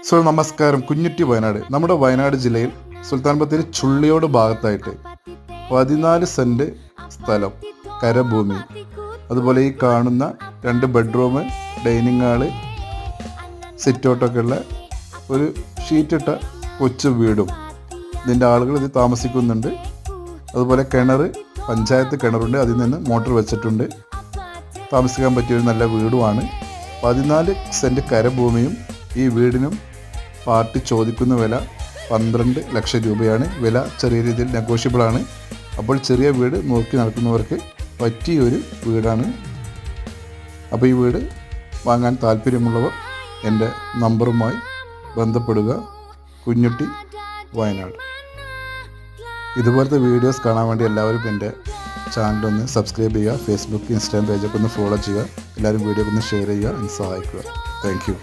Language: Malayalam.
സോ നമസ്കാരം. കുഞ്ഞുട്ടി വയനാട്. നമ്മുടെ വയനാട് ജില്ലയിൽ സുൽത്താൻ ബത്തേരി ചുള്ളിയോട് ഭാഗത്തായിട്ട് 14 സെൻറ്റ് സ്ഥലം, കരഭൂമി, അതുപോലെ ഈ കാണുന്ന 2 ബെഡ്റൂം, ഡൈനിങ് ഹാള്, സിറ്റൗട്ടൊക്കെ ഉള്ള ഒരു ഷീറ്റിട്ട കൊച്ചു വീടും ഇതിൻ്റെ ആളുകൾ ഇത് താമസിക്കുന്നുണ്ട്. അതുപോലെ കിണർ, പഞ്ചായത്ത് കിണറുണ്ട്, അതിൽ നിന്ന് മോട്ടോർ വെച്ചിട്ടുണ്ട്. താമസിക്കാൻ പറ്റിയൊരു നല്ല വീടുമാണ്. 14 സെൻറ്റ് കരഭൂമിയും ഈ വീടിനും പാർട്ടി ചോദിക്കുന്ന വില 12 ലക്ഷം രൂപയാണ്. വില ചെറിയ രീതിയിൽ നെഗോഷ്യബിളാണ്. അപ്പോൾ ചെറിയ വീട് നോക്കി നടക്കുന്നവർക്ക് പറ്റിയൊരു വീടാണ്. അപ്പോൾ ഈ വീട് വാങ്ങാൻ താല്പര്യമുള്ളവർ എൻ്റെ നമ്പറുമായി ബന്ധപ്പെടുക. കുഞ്ഞുട്ടി വയനാട്. ഇതുപോലത്തെ വീഡിയോസ് കാണാൻ വേണ്ടി എല്ലാവരും എൻ്റെ ചാനലൊന്ന് സബ്സ്ക്രൈബ് ചെയ്യുക. ഫേസ്ബുക്ക്, ഇൻസ്റ്റാഗ്രാം പേജൊക്കെ ഒന്ന് ഫോളോ ചെയ്യുക. എല്ലാവരും വീഡിയോ ഒന്ന് ഷെയർ ചെയ്യുക, സഹായിക്കുക. Thank you.